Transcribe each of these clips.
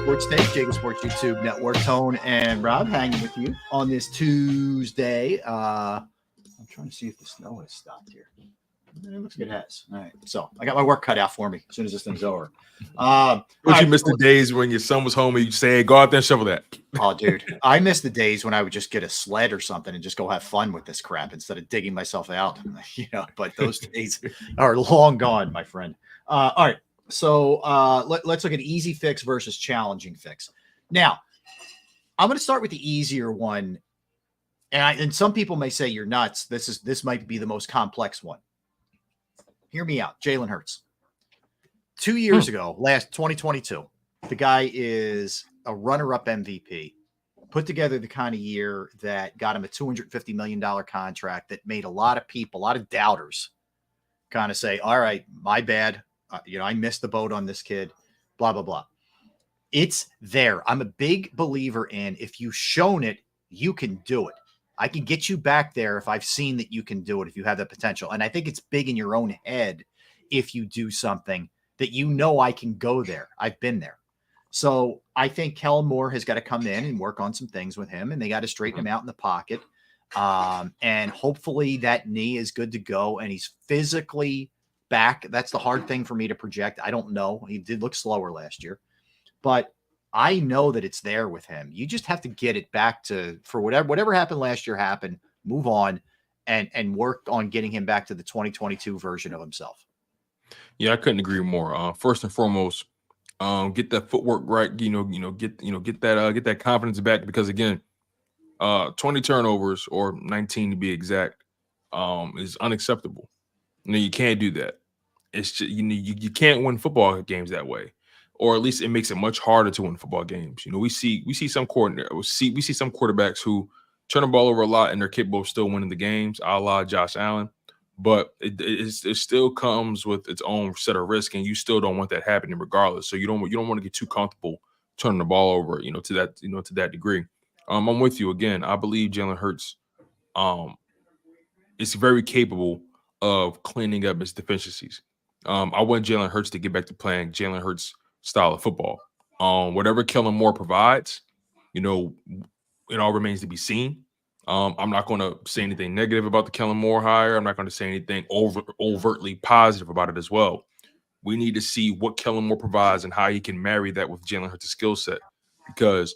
Sports Day, JAKIB Sports YouTube Network. Tone and Rob hanging with you on this Tuesday. I'm trying to see if the snow has stopped here. It looks like it has. All right. So I got my work cut out for me as soon as this thing's over. Don't you miss the days when your son was home and you say, hey, go out there and shovel that? Oh, dude. I miss the days when I would just get a sled or something and just go have fun with this crap instead of digging myself out. But those days are long gone, my friend. All right. So let's look at easy fix versus challenging fix. Now, I'm going to start with the easier one. And some people may say you're nuts. This might be the most complex one. Hear me out. Jalen Hurts. 2 years ago, last 2022, the guy is a runner-up MVP. Put together the kind of year that got him a $250 million contract that made a lot of people, a lot of doubters, kind of say, all right, my bad. I missed the boat on this kid, blah, blah, blah. It's there. I'm a big believer in if you've shown it, you can do it. I can get you back there if I've seen that you can do it, if you have that potential. And I think it's big in your own head if you do something that I can go there. I've been there. So I think Kellen Moore has got to come in and work on some things with him, and they got to straighten him out in the pocket. And hopefully that knee is good to go, and he's physically back. That's the hard thing for me to project. I don't know. He did look slower last year, but I know that it's there with him. You just have to get it back to, for whatever happened last year happened, move on and work on getting him back to the 2022 version of himself. Yeah, I couldn't agree more. First and foremost, get that footwork right. Get that confidence back, because again, 20 turnovers, or 19 to be exact, is unacceptable. You can't do that. It's just, you can't win football games that way, or at least it makes it much harder to win football games. We see some quarterbacks who turn the ball over a lot and they're capable of still winning the games, a la Josh Allen. But it still comes with its own set of risk, and you still don't want that happening regardless. So you don't want to get too comfortable turning the ball over, to that degree. I'm with you again. I believe Jalen Hurts is very capable of cleaning up his deficiencies. I want Jalen Hurts to get back to playing Jalen Hurts style of football. Whatever Kellen Moore provides, it all remains to be seen. I'm not going to say anything negative about the Kellen Moore hire. I'm not going to say anything overtly positive about it as well. We need to see what Kellen Moore provides and how he can marry that with Jalen Hurts' skill set, because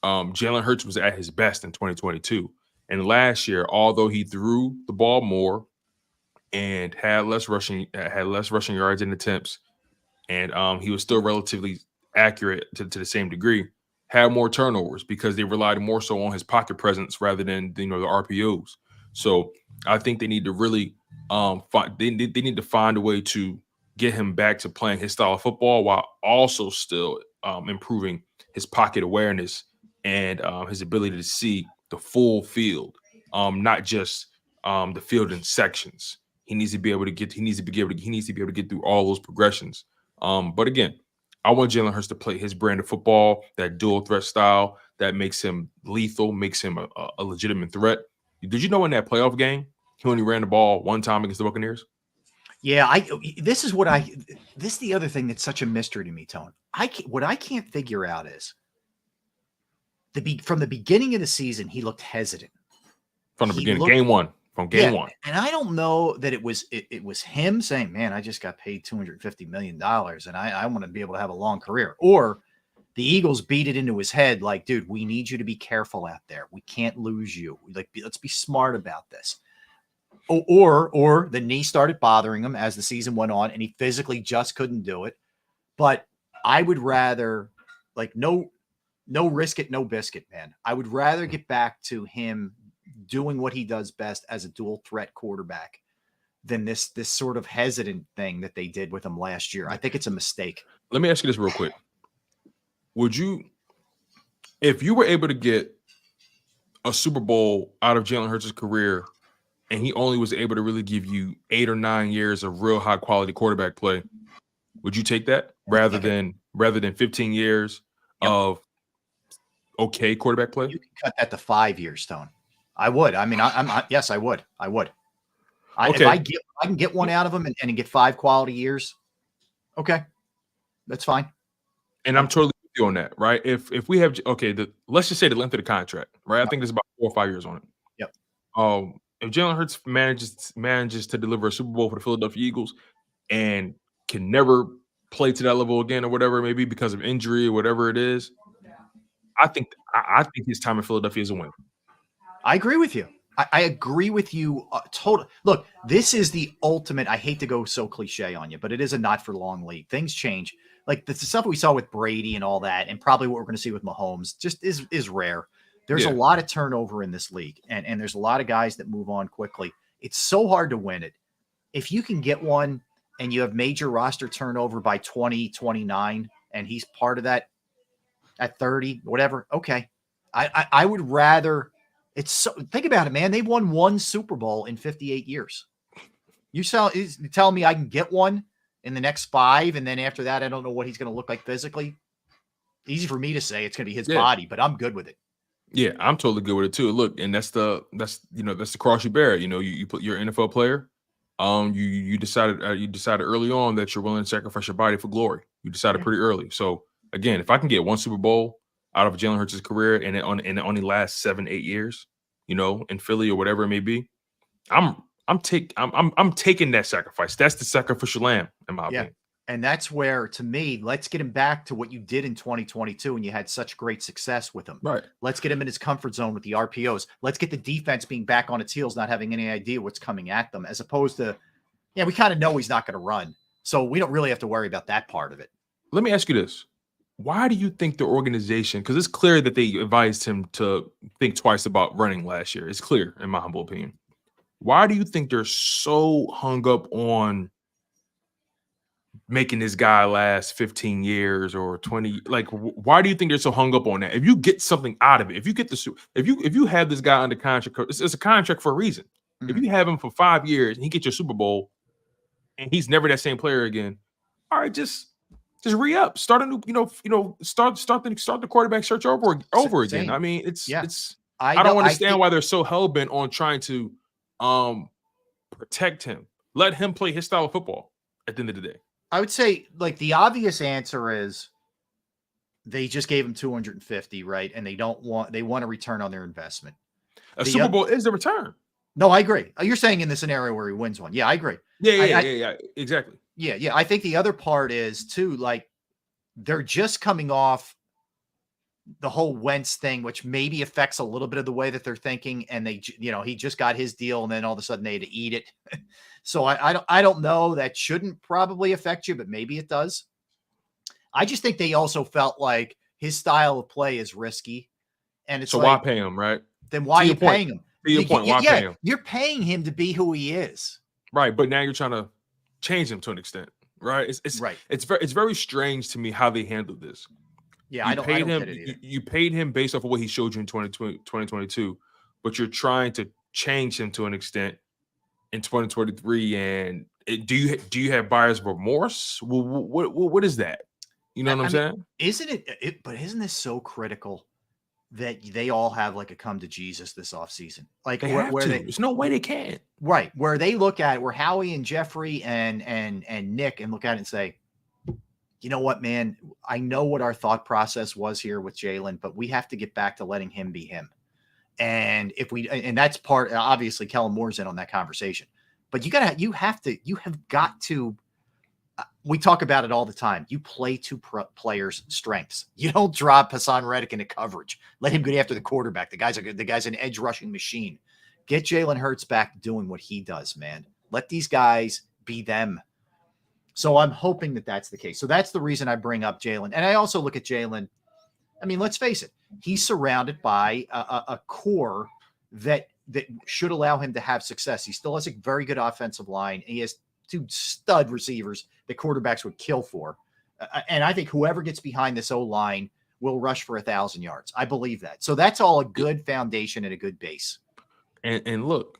Jalen Hurts was at his best in 2022. And last year, although he threw the ball more and had less rushing yards and attempts, and he was still relatively accurate to the same degree, had more turnovers because they relied more so on his pocket presence rather than the RPOs. So I think they need to really they need to find a way to get him back to playing his style of football while also still improving his pocket awareness and his ability to see the full field, not just the field in sections. He needs to be able to get through all those progressions. But again, I want Jalen Hurts to play his brand of football, that dual threat style that makes him lethal, makes him a legitimate threat. Did you know in that playoff game, he only ran the ball one time against the Buccaneers? Yeah, this is the other thing that's such a mystery to me, Tone. What I can't figure out is from the beginning of the season, he looked hesitant. From the beginning, game one. And I don't know that it was him saying, man, I just got paid $250 million and I want to be able to have a long career. Or the Eagles beat it into his head like, dude, we need you to be careful out there. We can't lose you. Let's be smart about this. Or the knee started bothering him as the season went on and he physically just couldn't do it. But I would rather, no risk it, no biscuit, man. I would rather get back to him doing what he does best as a dual threat quarterback than this sort of hesitant thing that they did with him last year. I think it's a mistake. Let me ask you this real quick. Would you, if you were able to get a Super Bowl out of Jalen Hurts' career and he only was able to really give you 8 or 9 years of real high quality quarterback play, would you take that rather than 15 years of okay quarterback play? You can cut that to 5 years, Stone. I would. I mean, yes, I would. Okay. If I can get one out of him and get 5 quality years, okay, that's fine. And I'm totally with you on that, right? If we have let's just say the length of the contract, right? I think there's about 4 or 5 years on it. Yep. If Jalen Hurts manages to deliver a Super Bowl for the Philadelphia Eagles and can never play to that level again or whatever it may be because of injury or whatever it is, I think his time in Philadelphia is a win. I agree with you. I agree with you. Total. Look, this is the ultimate. I hate to go so cliche on you, but it is a not for long league. Things change. Like the stuff we saw with Brady and all that, and probably what we're going to see with Mahomes, just is rare. There's a lot of turnover in this league, and there's a lot of guys that move on quickly. It's so hard to win it. If you can get one and you have major roster turnover by 2029, and he's part of that at 30, whatever, okay. I would rather – it's so – think about it, man. They've won one Super Bowl in 58 years. You're telling me I can get one in the next 5, and then after that I don't know what he's going to look like physically? Easy for me to say it's going to be his body, but I'm good with it. Yeah, I'm totally good with it too. Look, and that's the cross you bear. You put your NFL player. You decided early on that you're willing to sacrifice your body for glory. You decided pretty early. So again, if I can get one Super Bowl out of Jalen Hurts' career and it only lasts 7-8 years, in Philly or whatever it may be, I'm taking that sacrifice. That's the sacrificial lamb in my opinion. And that's where, to me, let's get him back to what you did in 2022 and you had such great success with him. Right. Let's get him in his comfort zone with the RPOs. Let's get the defense being back on its heels, not having any idea what's coming at them, as opposed to, we kind of know he's not going to run. So we don't really have to worry about that part of it. Let me ask you this. Why do you think the organization, because it's clear that they advised him to think twice about running last year. It's clear, in my humble opinion. Why do you think they're so hung up on making this guy last 15 years or 20? Like, why do you think they're so hung up on that? If you get something out of it, if you have this guy under contract, it's a contract for a reason. Mm-hmm. If you have him for 5 years and he gets your Super Bowl and he's never that same player again, all right, just re-up, start a new, start the quarterback search over again. I mean, I don't understand why they're so hell-bent on trying to protect him. Let him play his style of football at the end of the day. I would say, like, the obvious answer is they just gave him 250, right? And they want a return on their investment. A Super Bowl is the return. No, I agree. You're saying in the scenario where he wins one. Yeah, I agree. Yeah, exactly. Yeah. I think the other part is too, like, they're just coming off the whole Wentz thing, which maybe affects a little bit of the way that they're thinking. And they, he just got his deal and then all of a sudden they had to eat it. So I don't know. That shouldn't probably affect you, but maybe it does. I just think they also felt like his style of play is risky. And it's so why pay him, right? Then why are you paying him? To your point, why pay him? You're paying him to be who he is. Right. But now you're trying to change him to an extent. Right. It's right. It's very strange to me how they handled this. Yeah, I don't get it either. You paid him based off of what he showed you in 2022, but you're trying to change him to an extent in 2023. And do you have buyer's remorse? What is that? You know what I'm saying? Isn't it? But isn't this so critical that they all have like a come to Jesus this offseason? Like there's no way they can. Right. Where they look at it, where Howie and Jeffrey and Nick and look at it and say, you know what, man, I know what our thought process was here with Jalen, but we have to get back to letting him be him. And and that's part, obviously Kellen Moore's in on that conversation, but you have got to, we talk about it all the time. You play to players' strengths. You don't drop Haason Reddick into coverage. Let him get after the quarterback. The guy's an edge rushing machine. Get Jalen Hurts back doing what he does, man. Let these guys be them. So I'm hoping that that's the case. So that's the reason I bring up Jalen. And I also look at Jalen. I mean, let's face it. He's surrounded by a core that should allow him to have success. He still has a very good offensive line. And he has 2 stud receivers that quarterbacks would kill for. And I think whoever gets behind this O-line will rush for 1,000 yards. I believe that. So that's all a good foundation and a good base. And look,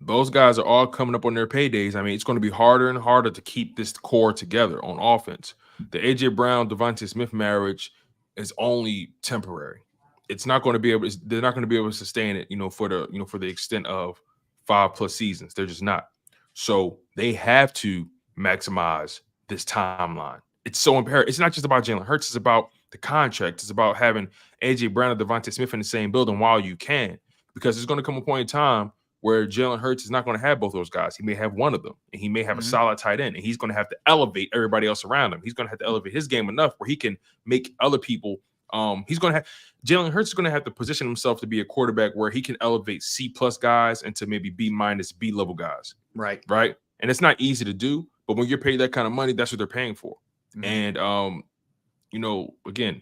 those guys are all coming up on their paydays. I mean, it's going to be harder and harder to keep this core together on offense. The A.J. Brown, Devontae Smith marriage is only temporary. It's not going to be able. They're not going to be able to sustain it, for the extent of 5+ seasons. They're just not. So they have to maximize this timeline. It's so imperative. It's not just about Jalen Hurts. It's about the contract. It's about having AJ Brown and Devontae Smith in the same building while you can, because there's going to come a point in time where Jalen Hurts is not going to have both those guys. He may have one of them, and he may have a solid tight end, and he's going to have to elevate everybody else around him. He's going to have to elevate his game enough where he can make other people. Jalen Hurts is going to have to position himself to be a quarterback where he can elevate C+ guys into maybe B- B level guys. Right. And it's not easy to do, but when you're paid that kind of money, that's what they're paying for. And again,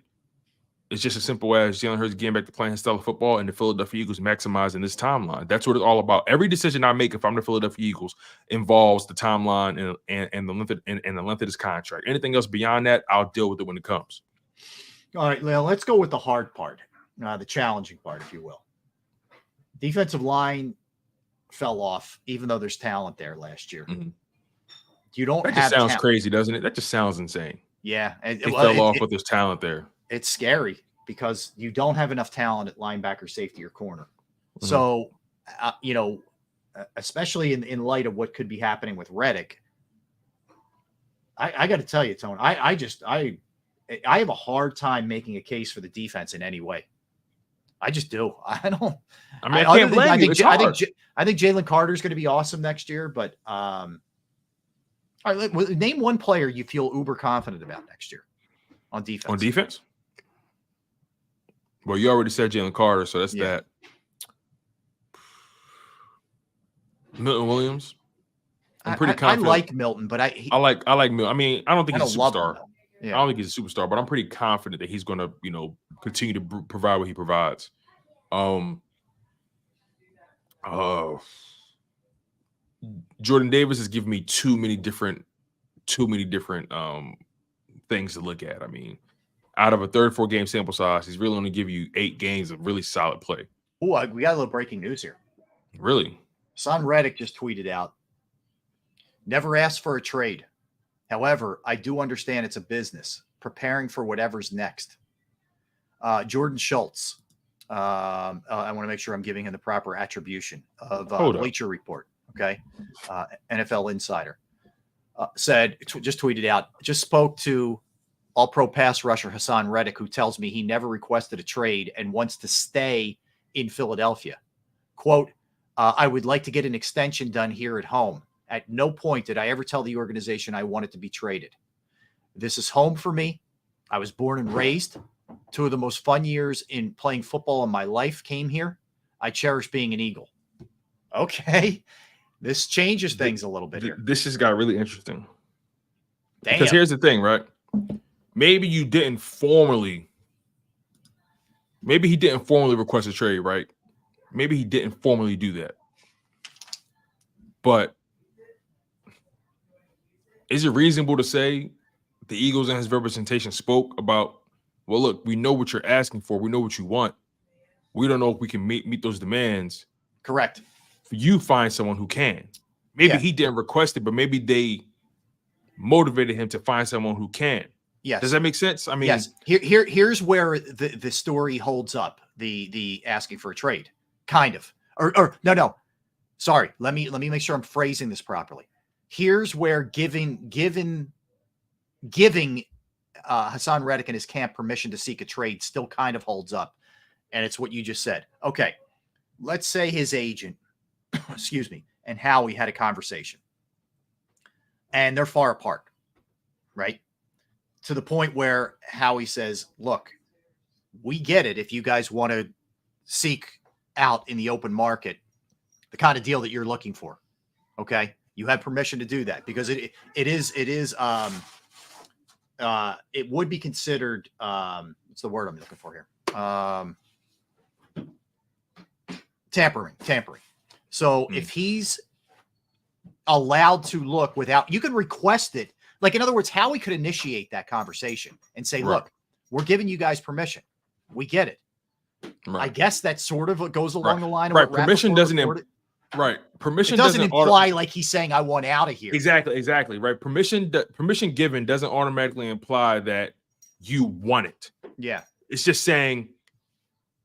it's just as simple as Jalen Hurts getting back to playing his style of football and the Philadelphia Eagles maximizing this timeline. That's what it's all about. Every decision I make if I'm the Philadelphia Eagles involves the timeline and the length of this contract. Anything else beyond that, I'll deal with it when it comes. All right, Leo, let's go with the hard part, the challenging part, if you will. Defensive line fell off, even though there's talent there last year. You don't that have just sounds crazy, doesn't it? That just sounds insane. Yeah. It fell off, but there's talent there. It's scary because you don't have enough talent at linebacker, safety, or corner. So, especially in light of what could be happening with Reddick, I got to tell you, Tone, I have a hard time making a case for the defense in any way. I just do. I can't blame you. I think Jalen Carter is going to be awesome next year, but all right, name one player you feel uber confident about next year on defense. On defense? Well, you already said Jalen Carter, so that's that. Milton Williams. I'm pretty confident. I like Milton, but I like Milton. I mean, I don't think he's a superstar. Yeah. I don't think he's a superstar, but I'm pretty confident that he's going to, continue to provide what he provides. Jordan Davis has given me too many different things to look at. I mean, out of a 34 game sample size, he's really only give you 8 games of really solid play. Oh, we got a little breaking news here. Really? Haason Reddick just tweeted out, "Never asked for a trade. However, I do understand it's a business, preparing for whatever's next." Jordan Schultz, I want to make sure I'm giving him the proper attribution of Bleacher Report, okay? NFL Insider just tweeted out, "Just spoke to All-Pro pass rusher Haason Reddick, who tells me he never requested a trade and wants to stay in Philadelphia. Quote, I would like to get an extension done here at home. At no point did I ever tell the organization I wanted to be traded. This is home for me. I was born and raised. 2 of the most fun years in playing football in my life came here. I cherish being an Eagle." Okay. This changes things a little bit here. This just got really interesting. Damn. Because here's the thing, right? Maybe he didn't formally request a trade, right? Maybe he didn't formally do that. But is it reasonable to say the Eagles and his representation spoke about, well, look, we know what you're asking for. We know what you want. We don't know if we can meet those demands. Correct. You find someone who can. Maybe he didn't request it, but maybe they motivated him to find someone who can. Yes. Does that make sense? I mean, yes. Here's where the story holds up. The asking for a trade, kind of, or no. Sorry. Let me make sure I'm phrasing this properly. Here's where giving Haason Reddick and his camp permission to seek a trade still kind of holds up, and it's what you just said. Okay, let's say his agent, excuse me, and Howie had a conversation, and they're far apart, right? To the point where Howie says, "Look, we get it if you guys want to seek out in the open market the kind of deal that you're looking for. Okay, you have permission to do that because it would be considered what's the word I'm looking for here? Tampering. So if he's allowed to look without, you can request it. Like, in other words, Howie could initiate that conversation and say, "Look, we're giving you guys permission. We get it." Right. I guess that sort of goes along the line of what permission doesn't permission doesn't imply like he's saying I want out of here. Exactly. Right. Permission given doesn't automatically imply that you want it. Yeah. It's just saying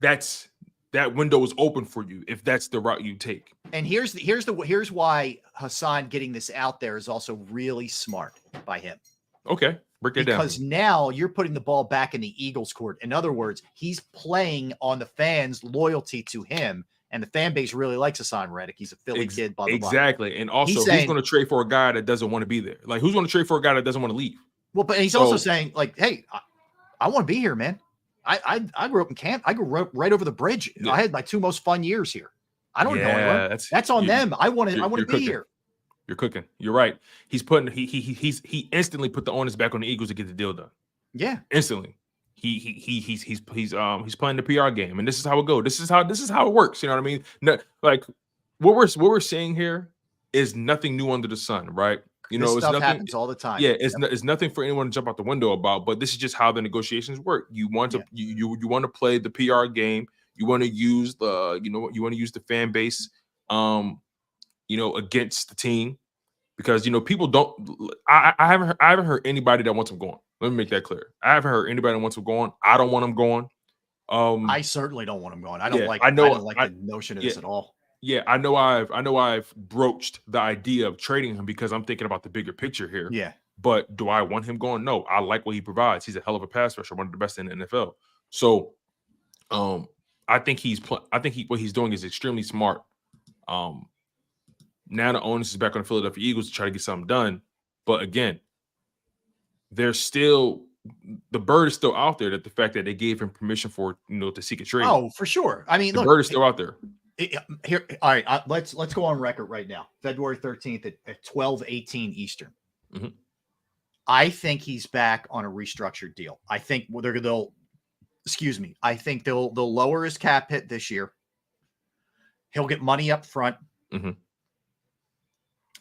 that window is open for you if that's the route you take. And here's why Haason getting this out there is also really smart by him. Okay. Break it down. Because now you're putting the ball back in the Eagles' court. In other words, he's playing on the fans' loyalty to him, and the fan base really likes Haason Reddick. He's a Philly kid, blah, blah, blah. Exactly. And also, He's who's saying, going to trade for a guy that doesn't want to be there? Like, who's going to trade for a guy that doesn't want to leave? Well, but he's also saying, like, hey, I want to be here, man. I grew up in camp. I grew up right over the bridge. Yeah. I had my 2 most fun years here. I don't know anywhere. That's on them. I want to be here. You're cooking. You're right. He instantly put the onus back on the Eagles to get the deal done. Yeah, instantly. He's playing the PR game, and this is how it goes. This is how it works. You know what I mean? No, like what we're seeing here is nothing new under the sun, right? You know, this stuff happens all the time. Yeah, it's nothing for anyone to jump out the window about. But this is just how the negotiations work. You want to you want to play the PR game. You want to use the fan base, against the team, because people don't. I haven't heard anybody that wants him going. Let me make that clear. I haven't heard anybody that wants him going. I don't want him going. I certainly don't want him going. I don't like the notion of this at all. Yeah, I know I've broached the idea of trading him because I'm thinking about the bigger picture here. Yeah. But do I want him going? No. I like what he provides. He's a hell of a pass rusher, one of the best in the NFL. So I think what he's doing is extremely smart. Now the onus is back on the Philadelphia Eagles to try to get something done. But again, the bird is still out there, that the fact that they gave him permission to seek a trade. Oh, for sure. I mean, the bird is still out there. Here, all right. Let's go on record right now. February 13th at 12:18 Eastern. Mm-hmm. I think he's back on a restructured deal. I think I think they'll lower his cap hit this year. He'll get money up front. Mm-hmm.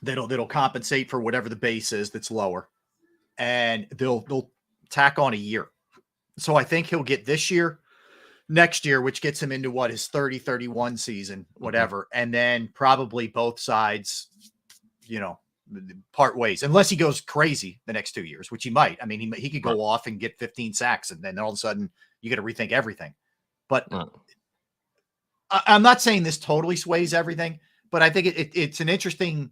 That'll compensate for whatever the base is that's lower, and they'll tack on a year. So I think he'll get this year, next year, which gets him into his 30-31 season, whatever. Mm-hmm. And then probably both sides, part ways, unless he goes crazy the next 2 years, which he might. I mean, he could go off and get 15 sacks, and then all of a sudden you got to rethink everything. But I'm not saying this totally sways everything, but I think it's an interesting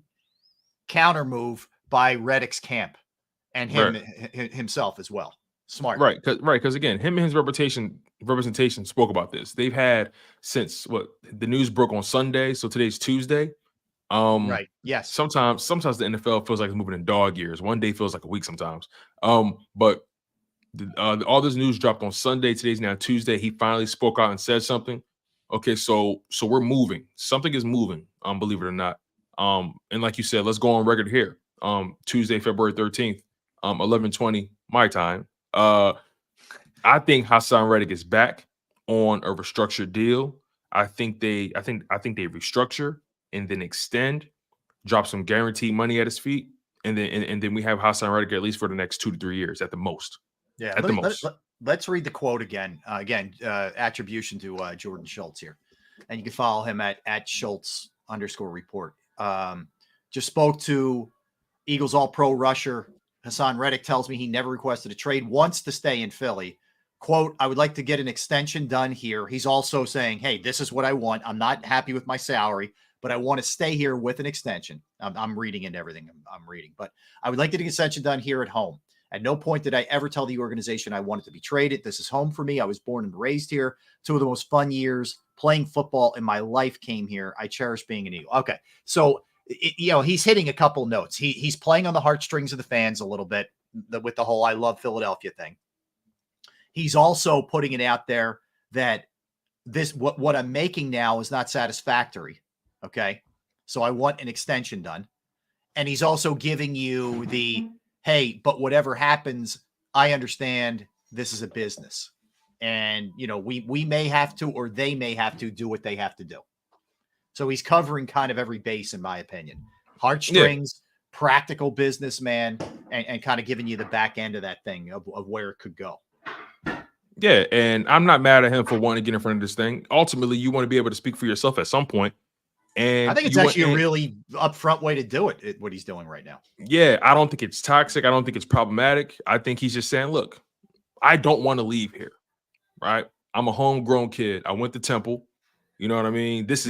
counter move by Reddick's camp and himself as well. Smart. Right. Because again, him and his representation spoke about this. They've had since the news broke on Sunday. So today's Tuesday. Right. Yes. Sometimes the NFL feels like it's moving in dog years. One day feels like a week sometimes. But all this news dropped on Sunday. Today's now Tuesday. He finally spoke out and said something. Okay, so we're moving. Something is moving. Believe it or not. And like you said, let's go on record here. Tuesday, February 13th, 11:20 my time. I think Haason Reddick is back on a restructured deal. I think they restructure and then extend, drop some guaranteed money at his feet, and then we have Haason Reddick at least for the next 2 to 3 years at the most. Yeah, at the most. Let's read the quote again. Attribution to Jordan Schultz here, and you can follow him at Schultz_report. Just spoke to Eagles All-Pro rusher Haason Reddick. Tells me he never requested a trade, wants to stay in Philly. Quote, I would like to get an extension done here. He's also saying, hey, this is what I want. I'm not happy with my salary, but I want to stay here with an extension. I'm reading into everything I'm reading, but I would like to get an extension done here at home. At no point did I ever tell the organization I wanted to be traded. This is home for me. I was born and raised here. 2 of the most fun years playing football in my life came here. I cherish being an Eagle. Okay. So, he's hitting a couple notes. He's playing on the heartstrings of the fans a little bit with the whole I love Philadelphia thing. He's also putting it out there that what I'm making now is not satisfactory. Okay. So I want an extension done. And he's also giving you the, hey, but whatever happens, I understand this is a business. And, we may have to, or they may have to do what they have to do. So he's covering kind of every base, in my opinion. Heartstrings, practical businessman, and kind of giving you the back end of that thing of where it could go. Yeah, and I'm not mad at him for wanting to get in front of this thing. Ultimately, you want to be able to speak for yourself at some point. And I think it's actually a really upfront way to do it, what he's doing right now. Yeah, I don't think it's toxic. I don't think it's problematic. I think he's just saying, look, I don't want to leave here, right? I'm a homegrown kid. I went to Temple. You know what I mean? This.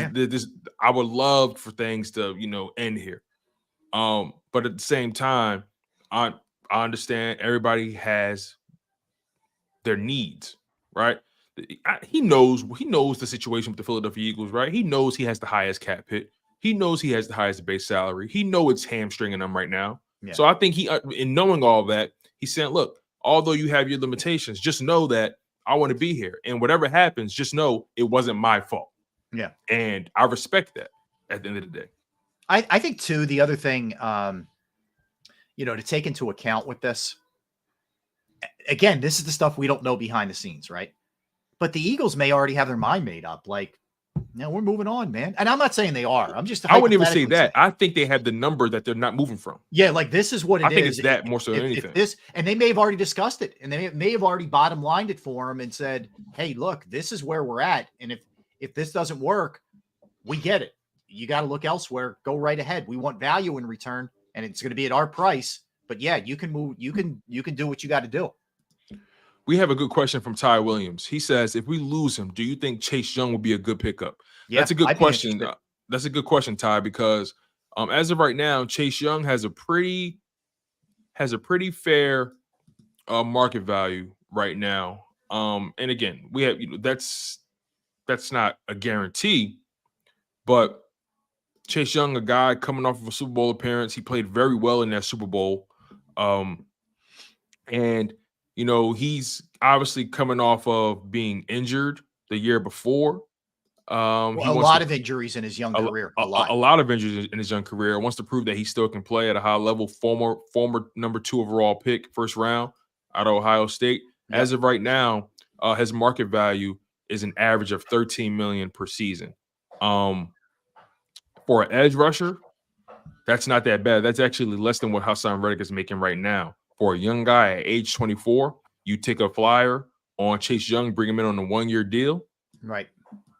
I would love for things to, end here. But at the same time, I I understand everybody has their needs, right? He knows the situation with the Philadelphia Eagles, right? He knows he has the highest cap hit. He knows he has the highest base salary. He knows it's hamstringing him right now. Yeah. So I think he, in knowing all that, he's saying, look, although you have your limitations, just know that I want to be here. And whatever happens, just know it wasn't my fault. Yeah. And I respect that at the end of the day. I think too, the other thing, to take into account with this, again, this is the stuff we don't know behind the scenes, right? But the Eagles may already have their mind made up. Like, no, we're moving on, man. And I'm not saying they are. I'm just, I wouldn't even say that. I think they have the number that they're not moving from. Yeah, like this is what it is. I think it's that more so than anything. And they may have already discussed it, and they may have already bottom lined it for him and said, hey, look, this is where we're at. And if this doesn't work, we get it. You got to look elsewhere. Go right ahead. We want value in return, and it's going to be at our price. But yeah, you can move. You can do what you got to do. We have a good question from Ty Williams. He says, if we lose him, do you think Chase Young will be a good pickup? Yeah, that's a good question. That's a good question, Ty, because as of right now, Chase Young has a pretty fair market value right now. And again, we have that's not a guarantee, but Chase Young, a guy coming off of a Super Bowl appearance, he played very well in that Super Bowl, and he's obviously coming off of being injured the year before. A lot of injuries in his young career. A lot of injuries in his young career. Wants to prove that he still can play at a high level. Former number 2 overall pick, first round out of Ohio State. Yep. As of right now, his market value is an average of $13 million per season. For an edge rusher, that's not that bad. That's actually less than what Haason Reddick is making right now. For a young guy at age 24, you take a flyer on Chase Young, bring him in on a 1-year deal. Right.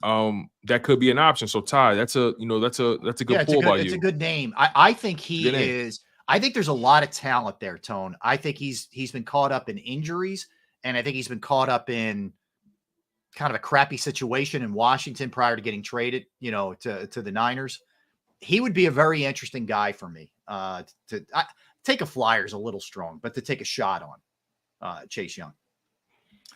That could be an option. So Ty, that's a good pull by you. It's a good name. I think he is. I think there's a lot of talent there, Tone. I think he's been caught up in injuries, and I think he's been caught up in kind of a crappy situation in Washington prior to getting traded, to the Niners. He would be a very interesting guy for me. Take a flyer is a little strong, but to take a shot on Chase Young.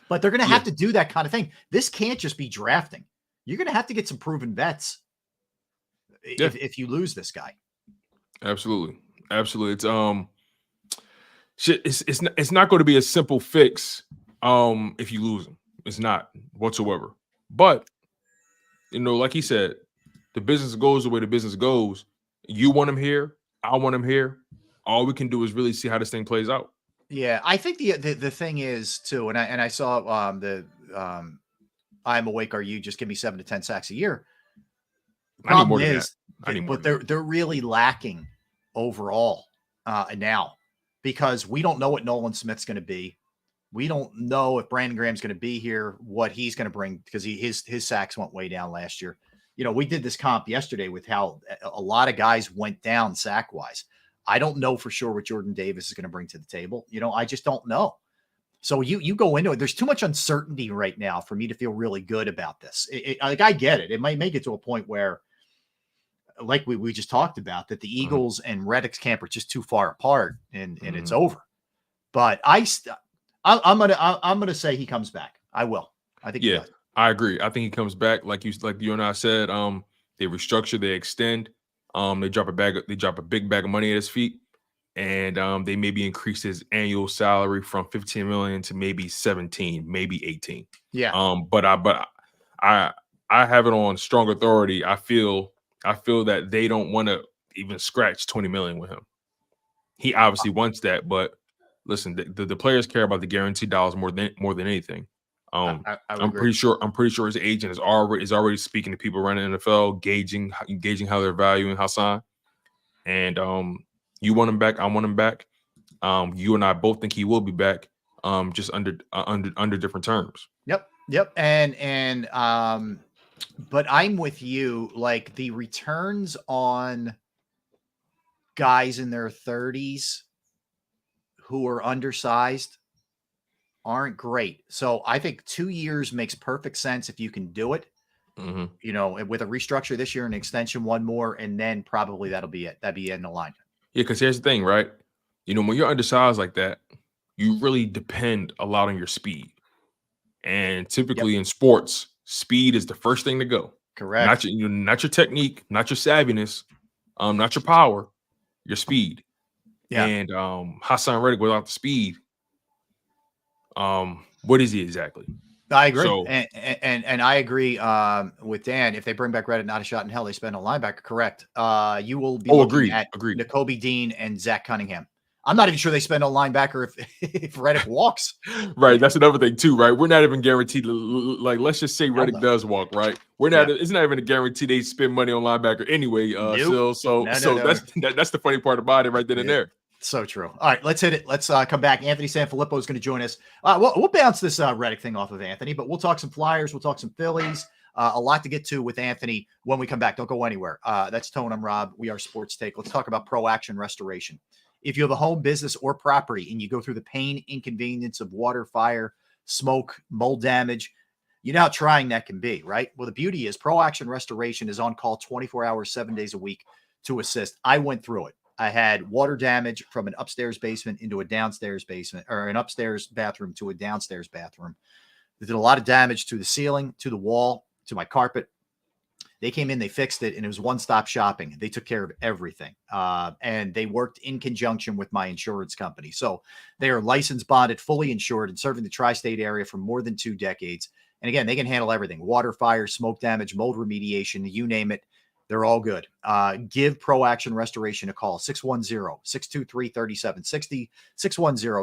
But they're going to have to do that kind of thing. This can't just be drafting. You're going to have to get some proven vets if you lose this guy. Absolutely. It's not going to be a simple fix if you lose him. It's not whatsoever. But like he said, the business goes the way the business goes. You want him here. I want him here. All we can do is really see how this thing plays out. Yeah, I think the thing is too, and I saw I'm awake. Are you just give me 7 to 10 sacks a year? I need more than that. But they're really lacking overall now because we don't know what Nolan Smith's going to be. We don't know if Brandon Graham's going to be here, what he's going to bring because his sacks went way down last year. We did this comp yesterday with how a lot of guys went down sack wise. I don't know for sure what Jordan Davis is going to bring to the table. I just don't know. So you go into it. There's too much uncertainty right now for me to feel really good about this. I get it. It might make it to a point where, like we just talked about, that the Eagles and Reddick's camp are just too far apart and it's over. But I'm gonna say he comes back. I will. I think. Yeah, I agree. I think he comes back. Like you and I said. They restructure. They extend. They drop a big bag of money at his feet. And they maybe increase his annual salary from $15 million to maybe 17, maybe 18. Yeah. But I have it on strong authority. I feel that they don't want to even scratch 20 million with him. He obviously wants that, but listen, the players care about the guaranteed dollars more than anything. I'm pretty sure his agent is already speaking to people around the NFL, gauging how they're valuing Haason. And you want him back. I want him back. You and I both think he will be back. Just under different terms. Yep. And but I'm with you. Like the returns on guys in their 30s who are undersized aren't great. So I think 2 years makes perfect sense if you can do it. With a restructure this year and extension one more, and then probably that'll be it. That'd be in the line. Yeah, because here's the thing, right? You know, when you're undersized like that, you really depend a lot on your speed. And Yep. typically in sports, speed is the first thing to go. Correct. Not your technique, not your savviness, not your power, your speed. Yeah. And Haason Reddick without the speed, what is he exactly? I agree, So, and I agree with Dan. If they bring back Reddit, not a shot in hell, they spend a linebacker. Correct. You will be looking agreed, at agreed. Nakobe Dean and Zach Cunningham. I'm not even sure they spend a linebacker if if Reddick walks. Right, that's another thing too, right? We're not even guaranteed. Like, let's just say Hell Reddick no. does walk, right? We're not. Yeah. It's not even a guarantee they spend money on linebacker anyway. Nope. So No. that's the funny part about it, right then and Yeah. there. So true. All right, let's hit it. Let's come back. Anthony Sanfilippo is going to join us. We'll bounce this Reddick thing off of Anthony, but we'll talk some Flyers. We'll talk some Phillies. A lot to get to with Anthony when we come back. Don't go anywhere. That's Tone. I'm Rob. We are Sports Take. Let's talk about Pro Action Restoration. If you have a home, business, or property and you go through the pain, inconvenience of water, fire, smoke, mold damage, you know how trying that can be, right? Well, the beauty is Pro Action Restoration is on call 24 hours, 7 days a week to assist. I went through it. I had water damage from an upstairs basement into a downstairs basement, or an upstairs bathroom to a downstairs bathroom. They did a lot of damage to the ceiling, to the wall, to my carpet. They came in, they fixed it, and it was one-stop shopping. They took care of everything. And they worked in conjunction with my insurance company. So they are licensed, bonded, fully insured, and serving the tri-state area for more than 2 decades. And again, they can handle everything: water, fire, smoke damage, mold remediation, you name it. They're all good. Give Pro Action Restoration a call, 610-623-3760, 610